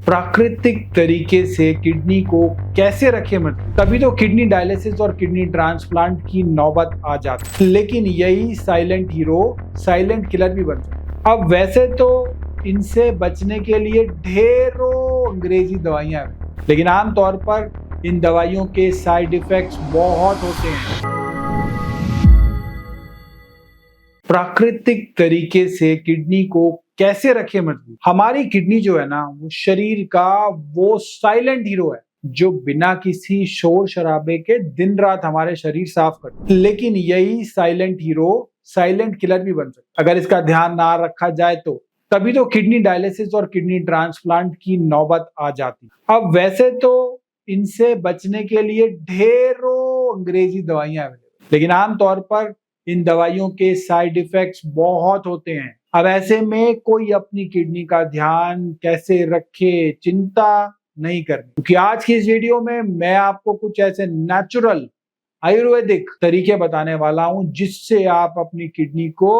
प्राकृतिक तरीके से किडनी को कैसे रखें मजबूत। तभी तो किडनी डायलिसिस और किडनी ट्रांसप्लांट की नौबत आ जाती है, लेकिन यही साइलेंट हीरो साइलेंट किलर भी बन सकता है। अब वैसे तो इनसे बचने के लिए ढेरों अंग्रेजी दवाइयां हैं, लेकिन आमतौर पर इन दवाइयों के साइड इफेक्ट्स बहुत होते हैं। प्राकृतिक तरीके से किडनी को कैसे रखें मजबूत। हमारी किडनी जो है ना, वो शरीर का वो साइलेंट हीरो है जो बिना किसी शोर शराबे के दिन रात हमारे शरीर साफ करता है। लेकिन यही साइलेंट हीरो साइलेंट किलर भी बन सकता है अगर इसका ध्यान ना रखा जाए तो। तभी तो किडनी डायलिसिस और किडनी ट्रांसप्लांट की नौबत आ जाती है। अब वैसे तो इनसे बचने के लिए ढेरों अंग्रेजी दवाइयां अवेलेबल, लेकिन आमतौर पर इन दवाइयों के साइड इफेक्ट्स बहुत होते हैं। अब ऐसे में कोई अपनी किडनी का ध्यान कैसे रखे, चिंता नहीं करनी, क्योंकि आज की इस वीडियो में मैं आपको कुछ ऐसे नेचुरल आयुर्वेदिक तरीके बताने वाला हूं जिससे आप अपनी किडनी को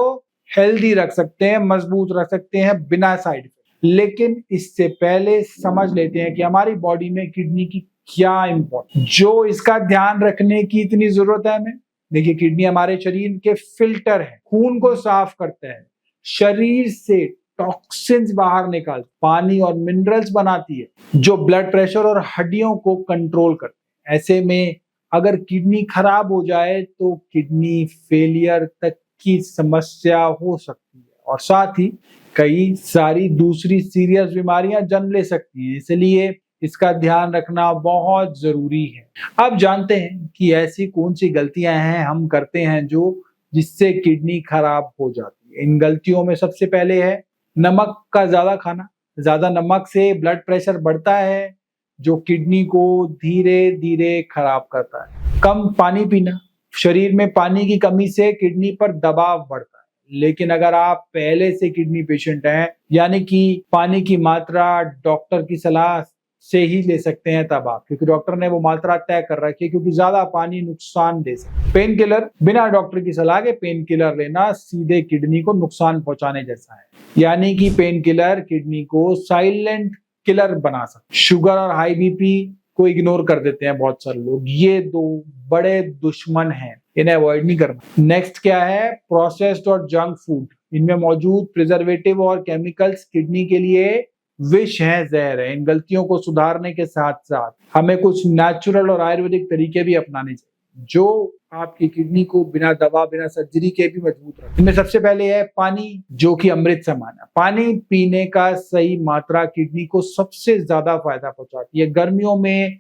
हेल्दी रख सकते हैं, मजबूत रख सकते हैं बिना साइड इफेक्ट। लेकिन इससे पहले समझ लेते हैं कि हमारी बॉडी में किडनी की क्या इंपॉर्टेंट, जो इसका ध्यान रखने की इतनी जरूरत है हमें। देखिए, किडनी हमारे शरीर के फिल्टर है, खून को साफ करता है, शरीर से टॉक्सिन्स बाहर निकालती, पानी और मिनरल्स बनाती है, जो ब्लड प्रेशर और हड्डियों को कंट्रोल करते हैं। ऐसे में अगर किडनी खराब हो जाए तो किडनी फेलियर तक की समस्या हो सकती है और साथ ही कई सारी दूसरी सीरियस बीमारियां जन्म ले सकती हैं। इसलिए इसका ध्यान रखना बहुत जरूरी है। अब जानते हैं कि ऐसी कौन सी गलतियां हैं हम करते हैं जिससे किडनी खराब हो जाती है। इन गलतियों में सबसे पहले है नमक का ज्यादा खाना। ज्यादा नमक से ब्लड प्रेशर बढ़ता है, जो किडनी को धीरे धीरे खराब करता है। कम पानी पीना, शरीर में पानी की कमी से किडनी पर दबाव बढ़ता है। लेकिन अगर आप पहले से किडनी पेशेंट हैं, यानी कि पानी की मात्रा डॉक्टर की सलाह से ही ले सकते हैं तब आप, क्योंकि डॉक्टर ने वो मात्रा तय कर रखी है, क्योंकि ज्यादा पानी नुकसान दे सकता है। पेन किलर, बिना डॉक्टर की सलाह के पेन किलर लेना सीधे किडनी को नुकसान पहुंचाने जैसा है, यानी कि पेन किलर किडनी को साइलेंट किलर बना सकते। शुगर और हाई बीपी को इग्नोर कर देते हैं बहुत सारे लोग, ये दो बड़े दुश्मन हैं, इन्हें अवॉइड नहीं करना। नेक्स्ट क्या है, प्रोसेस्ड और जंक फूड। इनमें मौजूद प्रिजर्वेटिव और केमिकल्स किडनी के लिए विष है, जहर है। इन गलतियों को सुधारने के साथ साथ हमें कुछ नेचुरल और आयुर्वेदिक तरीके भी अपनाने चाहिए जो आपकी किडनी को बिना दवा बिना सर्जरी के भी मजबूत रखें। इनमें सबसे पहले है पानी, जो कि अमृत समान है। पानी पीने का सही मात्रा किडनी को सबसे ज्यादा फायदा पहुंचाती है। गर्मियों में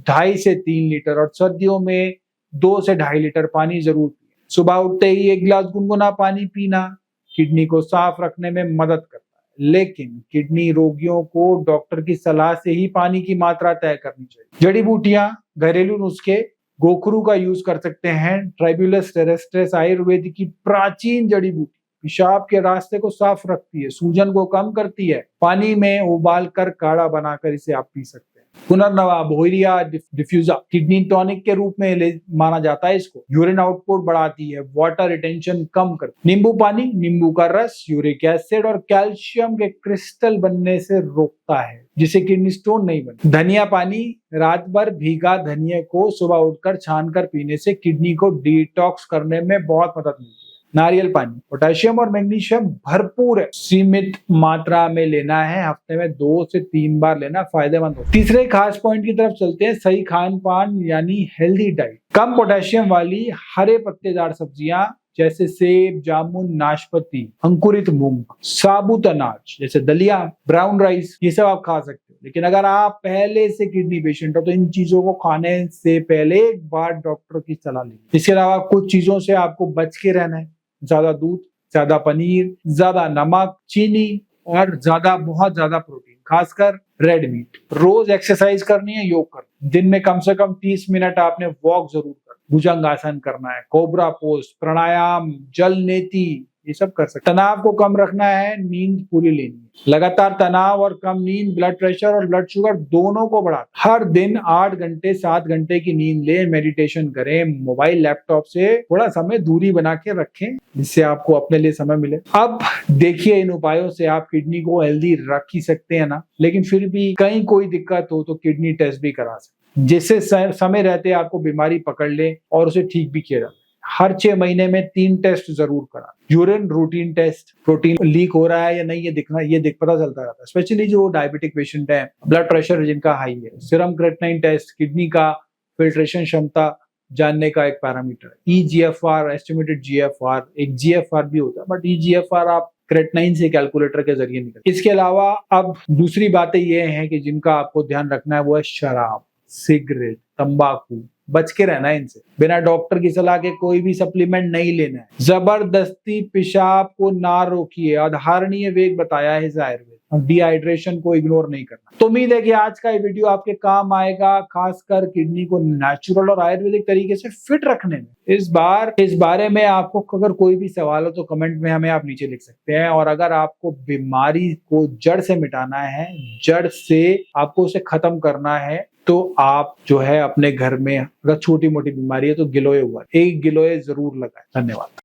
2.5 से 3 लीटर और सर्दियों में 2 से 2.5 लीटर पानी जरूर पिए। सुबह उठते ही 1 गिलास गुनगुना पानी पीना किडनी को साफ रखने में मदद करता है। लेकिन किडनी रोगियों को डॉक्टर की सलाह से ही पानी की मात्रा तय करनी चाहिए। जड़ी बूटियां, घरेलू नुस्खे, गोखरू का यूज कर सकते हैं। ट्राइब्यूलस टेरेस्ट्रिस आयुर्वेद की प्राचीन जड़ी बूटी पेशाब के रास्ते को साफ रखती है, सूजन को कम करती है। पानी में उबाल कर काढ़ा बनाकर इसे आप पी सकते हैं। पुनर्नवा, बोहिरिया डिफ्यूजा किडनी टॉनिक के रूप में माना जाता है इसको। यूरिन आउटपुट बढ़ाती है, वाटर रिटेंशन कम करती है। नींबू पानी, नींबू का रस यूरिक एसिड और कैल्शियम के क्रिस्टल बनने से रोकता है, जिससे किडनी स्टोन नहीं बनता। धनिया पानी, रात भर भीगा धनिया को सुबह उठकर छानकर पीने से किडनी को डिटॉक्स करने में बहुत मदद मिलती है। नारियल पानी, पोटेशियम और मैग्नीशियम भरपूर है, सीमित मात्रा में लेना है, हफ्ते में 2 से 3 बार लेना फायदेमंद होता है। तीसरे खास पॉइंट की तरफ चलते हैं, सही खान पान यानी हेल्दी डाइट। कम पोटेशियम वाली हरे पत्तेदार सब्जियां जैसे सेब, जामुन, नाशपाती, अंकुरित मूंग, साबुत अनाज जैसे दलिया, ब्राउन राइस, ये सब आप खा सकते हो। लेकिन अगर आप पहले से किडनी पेशेंट हो तो इन चीजों को खाने से पहले एक बार डॉक्टर की सलाह लें। इसके अलावा कुछ चीजों से आपको बच के रहना है। ज्यादा दूध, ज्यादा पनीर, ज्यादा नमक, चीनी और बहुत ज्यादा प्रोटीन, खासकर रेड मीट। रोज एक्सरसाइज करनी है, योग करना। दिन में कम से कम 30 मिनट आपने वॉक जरूर करना। भुजंगासन करना है, कोबरा पोज, प्राणायाम, जल नेति, ये सब कर सकते। तनाव को कम रखना है, नींद पूरी लेनी है। लगातार तनाव और कम नींद ब्लड प्रेशर और ब्लड शुगर दोनों को बढ़ाता है। हर दिन 8 घंटे 7 घंटे की नींद लें, मेडिटेशन करें, मोबाइल लैपटॉप से थोड़ा समय दूरी बना के रखें जिससे आपको अपने लिए समय मिले। अब देखिए, इन उपायों से आप किडनी को हेल्दी रख ही सकते हैं ना, लेकिन फिर भी कहीं कोई दिक्कत हो तो किडनी टेस्ट भी करा सकते, जिससे समय रहते आपको बीमारी पकड़ ले और उसे ठीक भी किया जाए। हर 6 महीने में 3 टेस्ट जरूर करा। Urine routine test, protein leak हो रहा है या नहीं ये पता चलता रहता है, स्पेशली जो डायबिटिक पेशेंट है, ब्लड प्रेशर जिनका हाई है। सीरम क्रेटिनिन टेस्ट किडनी का फिल्ट्रेशन क्षमता जानने का एक पैरामीटर है। ईजीएफआर, एस्टिमेटेड जीएफआर, एक जीएफआर भी होता है, बट ईजीएफआर आप क्रेटिनिन से कैलकुलेटर के जरिए निकल। इसके अलावा अब दूसरी बातें ये हैं कि जिनका आपको ध्यान रखना है वो है शराब, सिगरेट, तंबाकू, बच के रहना है इनसे। बिना डॉक्टर की सलाह के कोई भी सप्लीमेंट नहीं लेना है। जबरदस्ती पेशाब को ना रोकिए, अधारणीय वेग बताया है आयुर्वेद। डिहाइड्रेशन को इग्नोर नहीं करना। तो उम्मीद है कि आज का ये वीडियो आपके काम आएगा, खासकर किडनी को नेचुरल और आयुर्वेदिक तरीके से फिट रखने में। इस बारे में आपको अगर कोई भी सवाल हो तो कमेंट में हमें आप नीचे लिख सकते हैं। और अगर आपको बीमारी को जड़ से मिटाना है, जड़ से आपको उसे खत्म करना है, तो आप जो है अपने घर में अगर छोटी मोटी बीमारी है तो गिलोय हुआ, एक गिलोय जरूर लगाएं। धन्यवाद।